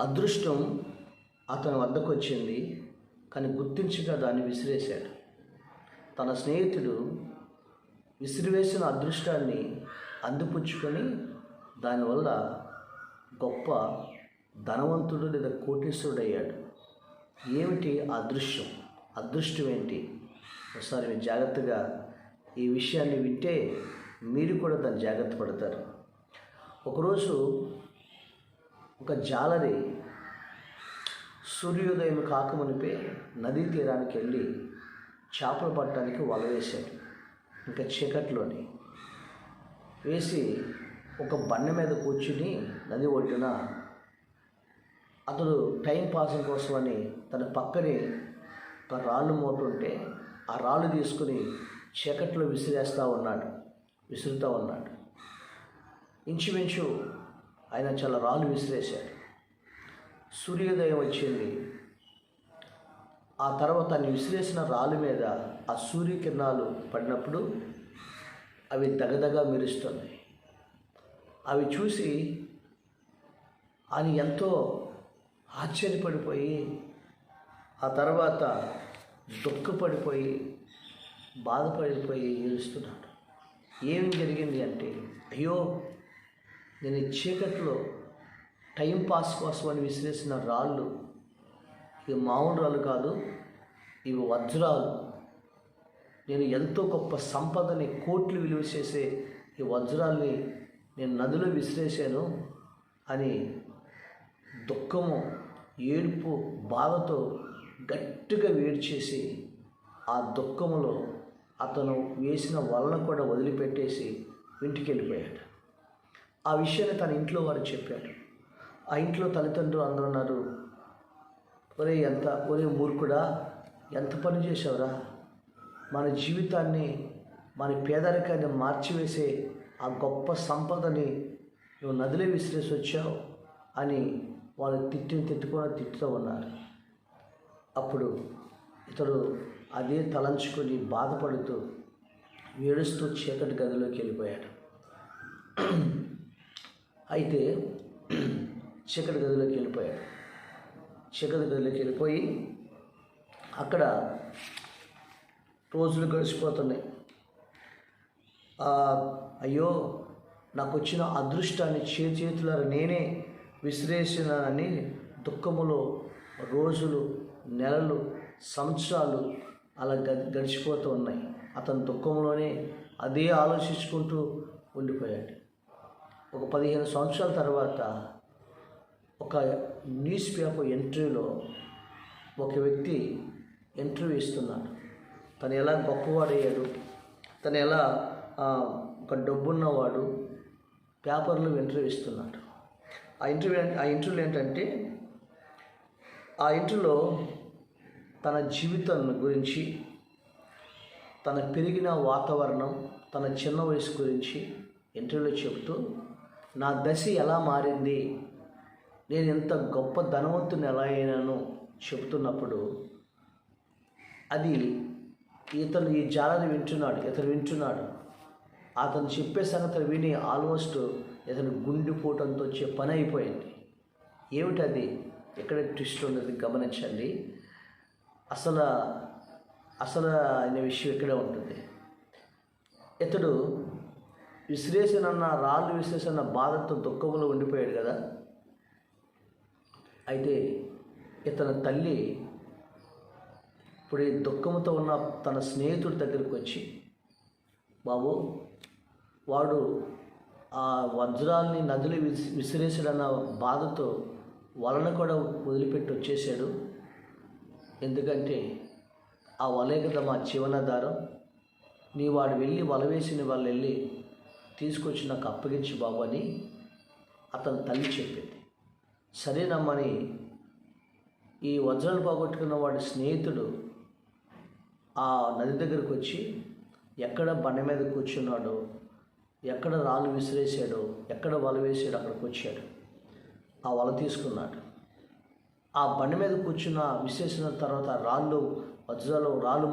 అదృష్టం అతని వద్దకు వచ్చింది, కానీ గుర్తించక దాన్ని విసిరేశాడు. తన స్నేహితుడు విసిరివేసిన అదృష్టాన్ని అందిపుచ్చుకొని దానివల్ల గొప్ప ధనవంతుడు లేదా కోటీశ్వరుడు అయ్యాడు. ఏమిటి అదృష్టం? అదృష్టం ఏంటి? ఒకసారి మీరు జాగ్రత్తగా ఈ విషయాన్ని వింటే మీరు కూడా దాన్ని జాగ్రత్త పడతారు. ఒకరోజు ఒక జాలరి సూర్యోదయం కాకమునిపే నదీ తీరానికి వెళ్ళి చేపలు పట్టడానికి వల వేశాడు. ఇంకా చీకట్లోని వేసి ఒక బండ మీద కూర్చుని నది ఒడ్డున అతడు టైం పాస్ కోసమని తన పక్కనే ఒక రాళ్ళు మూట ఉంటే ఆ రాళ్ళు తీసుకుని చీకట్లో విసురుతూ ఉన్నాడు. ఇంచుమించు ఆయన చాలా రాళ్ళు విసిరేశాడు. సూర్యోదయం వచ్చింది. ఆ తర్వాత ఆయన విసిరేసిన రాళ్ళ మీద ఆ సూర్యకిరణాలు పడినప్పుడు అవి దగదగా మెరుస్తున్నాయి. అవి చూసి ఆయన ఎంతో ఆశ్చర్యపడిపోయి ఆ తర్వాత దుఃఖపడిపోయి బాధపడిపోయి ఏడుస్తున్నాడు. ఏం జరిగింది అంటే, అయ్యో, నేను ఈ చీకట్లో టైం పాస్ కోసమని విసిరేసిన రాళ్ళు ఇవి మామూలు రాళ్ళు కాదు, ఇవి వజ్రాలు. నేను ఎంతో గొప్ప సంపదని, కోట్లు విలువ చేసే ఈ వజ్రాల్ని నేను నదిలో విసిరేశాను అని దుఃఖము, ఏడుపు, బాధతో గట్టిగా వేడిచేసి ఆ దుఃఖములో అతను వేసిన వలన కూడా వదిలిపెట్టేసి ఇంటికి వెళ్ళిపోయాడు. ఆ విషయాన్ని తన ఇంట్లో వారు చెప్పాడు. ఆ ఇంట్లో తల్లిదండ్రులు అందరూ ఉన్నారు. ఒరే మూర్ఖుడా, ఎంత పని చేసావురా? మన జీవితాన్ని, మన పేదరికాన్ని మార్చివేసే ఆ గొప్ప సంపదని నువ్వు నదిలో విసిరేసి వచ్చావు అని వాళ్ళు తిట్టుతూ ఉన్నారు. అప్పుడు ఇతడు అదే తలంచుకొని బాధపడుతూ ఏడుస్తూ చీకటి గదిలోకి వెళ్ళిపోయాడు. అయితే చీకటి గదిలోకి వెళ్ళిపోయి అక్కడ రోజులు గడిచిపోతున్నాయి. అయ్యో, నాకు వచ్చిన అదృష్టాన్ని చేతులారా నేనే విసిరేసినానని దుఃఖములో రోజులు, నెలలు, సంవత్సరాలు అలా గడిచిపోతూ ఉన్నాయి. అతను దుఃఖంలోనే అదే ఆలోచించుకుంటూ ఉండిపోయాడు. ఒక 15 సంవత్సరాల తర్వాత ఒక న్యూస్ పేపర్ ఇంటర్వ్యూలో ఒక వ్యక్తి ఇంటర్వ్యూ ఇస్తున్నాడు. తను ఎలా గొప్పవాడయ్యాడు, తను ఎలా ఒక డబ్బున్నవాడు, పేపర్లో ఇంటర్వ్యూ ఇస్తున్నాడు. ఆ ఇంటర్వ్యూలో ఏంటంటే, ఆ ఇంటర్వ్యూలో తన జీవితం గురించి, తన పెరిగిన వాతావరణం, తన చిన్న వయసు గురించి ఇంటర్వ్యూలో చెబుతూ, నా దశ ఎలా మారింది, నేను ఎంత గొప్ప ధనవంతుని ఎలా అయినాను చెబుతున్నప్పుడు అది ఈ జాలరి వింటున్నాడు. అతను చెప్పే సంగతి విని ఆల్మోస్ట్ ఇతను గుండెపోవడంతో వచ్చే పని అయిపోయింది. ఏమిటది? ఎక్కడ ట్విస్ట్ ఉన్నది గమనించండి. అసలు అనే విషయం ఇక్కడే ఉంటుంది. ఇతడు రాళ్ళు విసిరేసిన బాధతో దుఃఖంలో ఉండిపోయాడు కదా. అయితే ఇతని తల్లి ఇప్పుడు ఈ దుఃఖంతో ఉన్న తన స్నేహితుడి దగ్గరికి వచ్చి, బాబు, వాడు ఆ వజ్రాల్ని నదిలో విసిరేసాడన్న బాధతో వలన కూడా వదిలిపెట్టి వచ్చేసాడు. ఎందుకంటే ఆ వలే కదా మా జీవనాధారం. వాడు వెళ్ళి వల వేసిన వాళ్ళు వెళ్ళి తీసుకొచ్చి నాకు అప్పగించి బాబు అని అతని తల్లి చెప్పింది. సరేనమ్మని ఈ వజ్రాలు పోగొట్టుకున్న వాడి స్నేహితుడు ఆ నది దగ్గరకు వచ్చి ఎక్కడ బండ మీద కూర్చున్నాడో, ఎక్కడ రాళ్ళు విసిరేసాడో, ఎక్కడ వల వేసాడో అక్కడికి వచ్చాడు. ఆ వల తీసుకున్నాడు. ఆ బండి మీద కూర్చున్న విసిరేసిన తర్వాత రాళ్ళు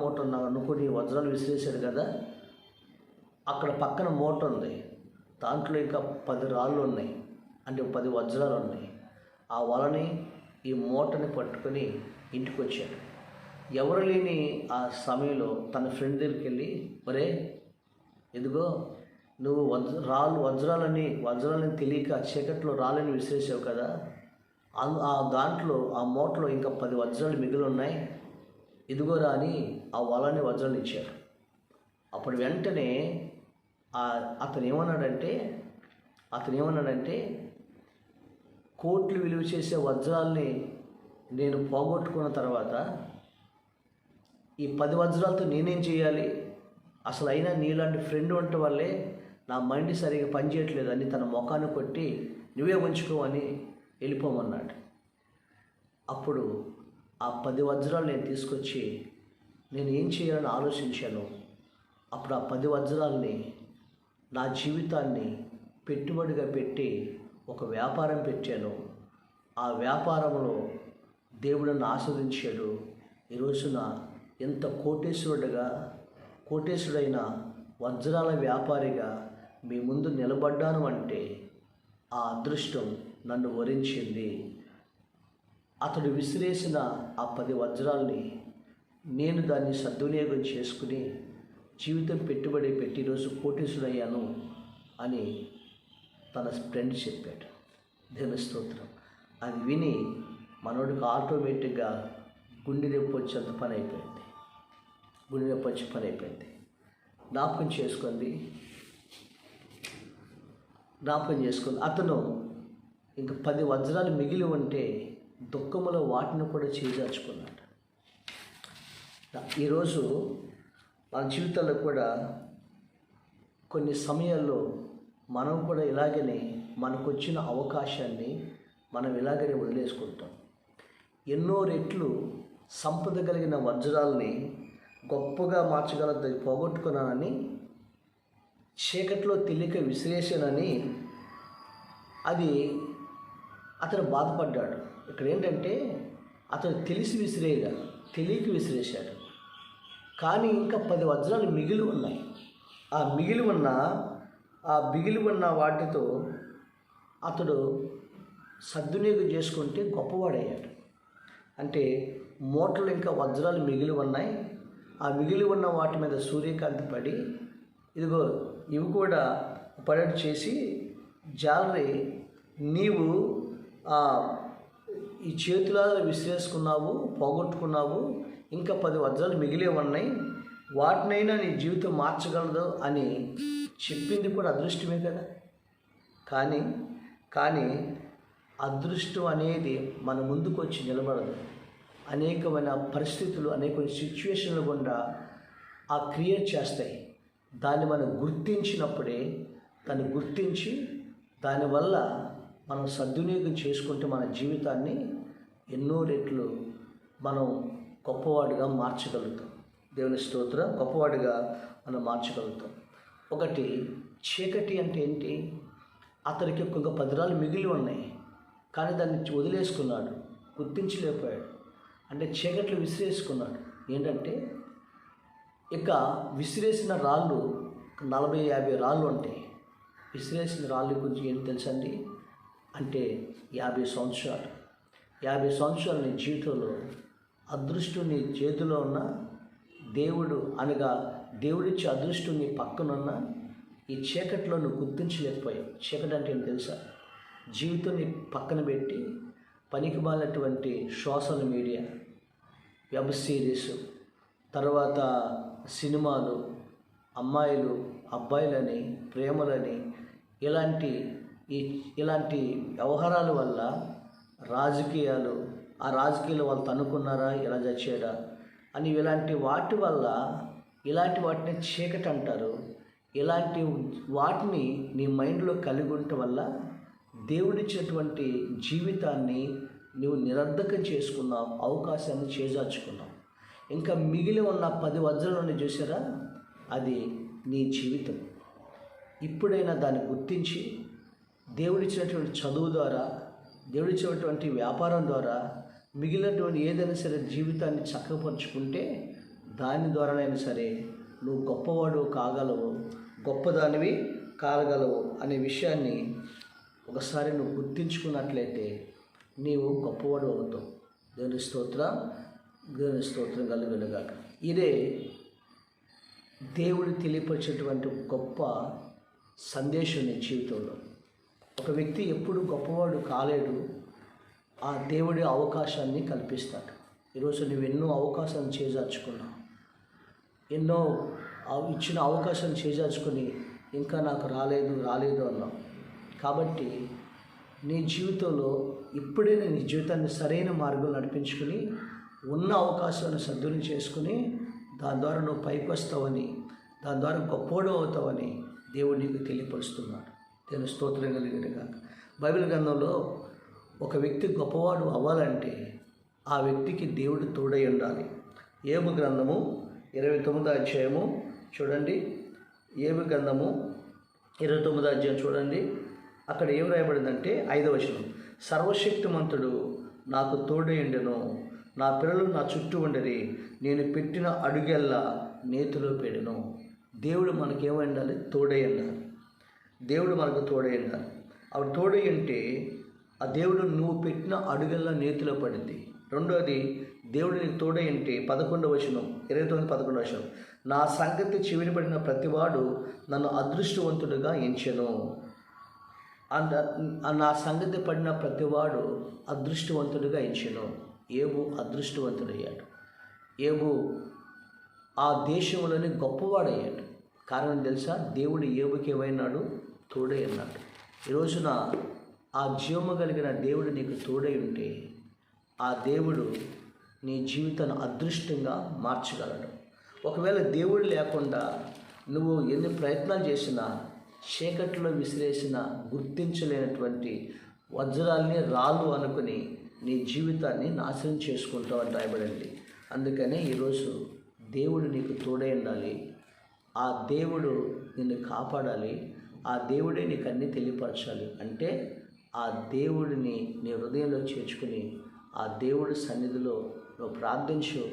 మూట అనుకుని వజ్రాలు విసిరేసాడు కదా. అక్కడ పక్కన మూట ఉంది, దాంట్లో ఇంకా 10 రాళ్ళు ఉన్నాయి, అంటే 10 వజ్రాలు ఉన్నాయి. ఆ వలని ఈ మూటని పట్టుకొని ఇంటికి వచ్చాడు. ఎవరు లేని ఆ సమయంలో తన ఫ్రెండ్ దగ్గరికి వెళ్ళి, ఒరే ఎదుగో నువ్వు వజ్రాలని తెలియక చీకట్లో రాళ్ళని విసిరేసావు కదా, ఆ దాంట్లో ఆ మూటలో ఇంకా 10 వజ్రాలు మిగిలి ఉన్నాయి, ఇదిగోరా అని ఆ వలని వజ్రాలు ఇచ్చారు. అప్పుడు వెంటనే అతను ఏమన్నాడంటే కోట్లు విలువ చేసే వజ్రాల్ని నేను పోగొట్టుకున్న తర్వాత ఈ 10 వజ్రాలతో నేనేం చేయాలి, అసలు అయినా నీలాంటి ఫ్రెండ్ ఉండటం వల్లే నా మైండ్ సరిగా పనిచేయట్లేదు అని తన ముఖాన్ని కొట్టి నువ్వే ఉంచుకో అని వెళ్ళిపోమన్నాడు. అప్పుడు ఆ 10 వజ్రాలు నేను తీసుకొచ్చి నేను ఏం చేయాలని ఆలోచించాను. అప్పుడు ఆ 10 వజ్రాలని నా జీవితాన్ని పెట్టుబడిగా పెట్టి ఒక వ్యాపారం పెట్టాను. ఆ వ్యాపారంలో దేవుడు నన్ను ఆస్వాదించాడు. ఈ రోజున ఎంత కోటేశ్వరుడైన వజ్రాల వ్యాపారిగా మీ ముందు నిలబడ్డాను అంటే ఆ అదృష్టం నన్ను వరించింది. అతడు విసిరేసిన ఆ 10 వజ్రాల్ని నేను దాన్ని సద్వినియోగం చేసుకుని జీవితం పెట్టుబడి పెట్టి ఈరోజు కోటేశ్వరుడయ్యాను అని తన ఫ్రెండ్ చెప్పాడు. దేవుని స్తోత్రం. అది విని మనోడికి ఆటోమేటిక్గా గుండె నొప్పి వచ్చేంత పని అయిపోయింది. జ్ఞాపకం చేసుకుంది. అతను ఇంక 10 వజ్రాలు మిగిలి ఉంటే దుఃఖములో వాటిని కూడా చేజార్చుకున్నాడు. ఈరోజు మన జీవితాల్లో కూడా కొన్ని సమయాల్లో మనం కూడా ఇలాగనే మనకు వచ్చిన అవకాశాన్ని మనం ఇలాగనే వదిలేసుకుంటాం. ఎన్నో రెట్లు సంపద కలిగిన వజ్రాలని గొప్పగా మార్చగలది పోగొట్టుకున్నానని చీకట్లో తెలియక విసిరేసానని అది అతను బాధపడ్డాడు. ఇక్కడ ఏంటంటే అతను తెలియక విసిరేశాడు. కానీ ఇంకా 10 వజ్రాలు మిగిలి ఉన్నాయి. ఆ మిగిలి ఉన్న వాటితో అతడు సద్వినియోగం చేసుకుంటే గొప్పవాడయ్యాడు. అంటే మూటలు ఇంకా వజ్రాలు మిగిలి ఉన్నాయి. ఆ మిగిలి ఉన్న వాటి మీద సూర్యకాంతి పడి ఇదిగో ఇవి కూడా పడేట్టు చేసి జాలరి నీవు ఈ చేతులారా విసిరేసుకున్నావు, పోగొట్టుకున్నావు, ఇంకా 10 వజ్రాలు మిగిలే ఉన్నాయి, వాటినైనా నీ జీవితం మార్చగలదు అని చెప్పింది కూడా అదృష్టమే కదా. కానీ అదృష్టం అనేది మన ముందుకు వచ్చి నిలబడదు. అనేకమైన పరిస్థితులు, అనేకమైన సిచ్యువేషన్ల గుండా క్రియేట్ చేస్తాయి. దాన్ని మనం గుర్తించినప్పుడే దానివల్ల మనం సద్వినియోగం చేసుకుంటే మన జీవితాన్ని ఎన్నో రెట్లు మనం గొప్పవాడిగా మార్చగలుగుతాం. దేవుని స్తోత్రం. గొప్పవాడిగా మనం మార్చగలుగుతాం. ఒకటి, చీకటి అంటే ఏంటి? అతనికి ఒక 10 రాళ్ళు మిగిలి ఉన్నాయి, కానీ దాన్ని వదిలేసుకున్నాడు, గుర్తించలేకపోయాడు. అంటే చీకట్లు విసిరేసుకున్నాడు. ఏంటంటే ఇక విసిరేసిన రాళ్ళు 40-50 రాళ్ళు ఉంటాయి. విసిరేసిన రాళ్ళు గురించి ఏంటి తెలుసండి? అంటే 50 సంవత్సరాలు నీ జీవితంలో అదృష్టం నీ చేతిలో ఉన్న దేవుడిచ్చే అదృష్టం నీ పక్కనున్న ఈ చీకట్లో నువ్వు గుర్తించలేకపోయావు. చీకటి అంటే ఏంటి తెలుసా? జీవితాన్ని పక్కన పెట్టి పనికిమాలినటువంటి సోషల్ మీడియా, వెబ్ సిరీస్, తర్వాత సినిమాలు, అమ్మాయిలు అబ్బాయిలని, ప్రేమలని, ఇలాంటి వ్యవహారాల వల్ల రాజకీయాలు వాళ్ళు తనుకున్నారా, ఎలా చచ్చాడా అని ఇలాంటి వాటిని చీకటి అంటారు. ఇలాంటి వాటిని నీ మైండ్లో కలిగి ఉండటం వల్ల దేవుడిచ్చినటువంటి జీవితాన్ని నువ్వు నిరర్ధకం చేసుకున్నావు, అవకాశాన్ని చేజార్చుకున్నావు. ఇంకా మిగిలి ఉన్న 10 వజ్రాలను చూసారా, అది నీ జీవితం. ఇప్పుడైనా దాన్ని గుర్తించి దేవుడిచ్చినటువంటి చదువు ద్వారా, దేవుడిచ్చినటువంటి వ్యాపారం ద్వారా మిగిలినటువంటి ఏదైనా సరే జీవితాన్ని చక్కపరుచుకుంటే దాని ద్వారానైనా సరే నువ్వు గొప్పవాడు కాగలవు, గొప్పదానివి కాగలవు అనే విషయాన్ని ఒకసారి నువ్వు గుర్తించుకున్నట్లయితే నీవు గొప్పవాడు అవుతావు. దేవుని స్తోత్రం కలుగునుగాక. ఇదే దేవుడు తెలియపరిచేటువంటి గొప్ప సందేశం నీ జీవితంలో. ఒక వ్యక్తి ఎప్పుడు గొప్పవాడు కాలేడు, ఆ దేవుడి అవకాశాన్ని కల్పిస్తాడు. ఈరోజు నువ్వు ఎన్నో అవకాశాలను చేజార్చుకున్నావు, ఎన్నో ఇచ్చిన అవకాశాన్ని చేజార్చుకొని ఇంకా నాకు రాలేదు అన్నావు. కాబట్టి నీ జీవితంలో ఇప్పుడే నీ జీవితాన్ని సరైన మార్గం నడిపించుకుని ఉన్న అవకాశాలను సద్వినియోగం చేసుకుని దాని ద్వారా నువ్వు పైకి వస్తావని, దాని ద్వారా గొప్పవాడు అవుతావని దేవుడు నీకు తెలియపరుస్తున్నాడు. దేవుని స్తోత్రం కలిగినగా. బైబిల్ గ్రంథంలో ఒక వ్యక్తి గొప్పవాడు అవ్వాలంటే ఆ వ్యక్తికి దేవుడు తోడై ఉండాలి. యోబు గ్రంథము 29వ అధ్యాయము చూడండి. యోబు గ్రంథము 29వ అధ్యాయం చూడండి. అక్కడ ఏం రాయబడిందంటే 5వ వచనం, సర్వశక్తిమంతుడు నాకు తోడై ఉండెను, నా పిల్లలు నా చుట్టూ ఉండరి, నేను పెట్టిన అడుగెల్లా నేతిలో పెడెను. దేవుడు మనకేమై ఉండాలి? తోడై ఉండాలి. దేవుడు మనకు తోడై ఉండాలి. అప్పుడు తోడై ఉంటే ఆ దేవుడు నువ్వు పెట్టిన అడుగెల్లా నేతిలో పడింది. రెండోది, దేవుడు నీకు తోడై ఉంటే 11వ వచనం, 29-11వ వచనం, నా సంగతి చెవినపడిన ప్రతివాడు నన్ను అదృష్టవంతుడిగా ఎంచెను. నా సంగతి పడిన ప్రతివాడు అదృష్టవంతుడిగా ఎంచెను. యోబు అదృష్టవంతుడయ్యాడు. యోబు ఆ దేశంలోని గొప్పవాడయ్యాడు. కారణం తెలుసా? దేవుడు యోబుకి ఏమైనాడు? తోడై ఉన్నాడు. ఈ రోజున ఆ జీవము కలిగిన దేవుడు నీకు తోడై ఉంటే ఆ దేవుడు నీ జీవితాన్ని అదృష్టంగా మార్చగలడు. ఒకవేళ దేవుడు లేకుండా నువ్వు ఎన్ని ప్రయత్నాలు చేసినా, చీకట్లో విసిరేసిన గుర్తించలేనటువంటి వజ్రాల్ని రాళ్ళు అనుకుని నీ జీవితాన్ని నాశనం చేసుకుంటావు అని రాయబడింది. అందుకనే ఈరోజు దేవుడు నీకు తోడై ఉండాలి. ఆ దేవుడు నిన్ను కాపాడాలి. ఆ దేవుడే నీకు అన్నీ తెలియపరచాలి. అంటే ఆ దేవుడిని నీ హృదయంలో చేర్చుకుని ఆ దేవుడి సన్నిధిలో నువ్వు ప్రార్థించు.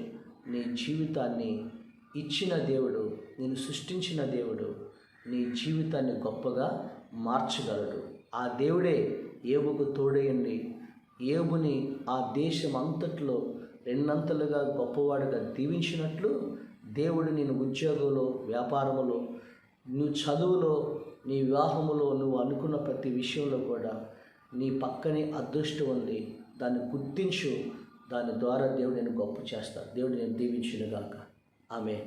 నీ జీవితాన్ని ఇచ్చిన దేవుడు, నేను సృష్టించిన దేవుడు నీ జీవితాన్ని గొప్పగా మార్చగలడు. ఆ దేవుడే యోబుకు తోడయండి. యోబుని ఆ దేశం అంతట్లో రెండంతలుగా గొప్పవాడుగా దీవించినట్లు దేవుడు నేను ఉద్యోగంలో, వ్యాపారంలో, నువ్వు చదువులో, నీ వివాహములో, నువ్వు అనుకున్న ప్రతి విషయంలో కూడా నీ పక్కనే అదృష్టం ఉంది. దాన్ని గుర్తించు. దాని ద్వారా దేవుడు నేను గొప్ప చేస్తాను. దేవుడు నేను దీవించునుగాక. ఆమేన్.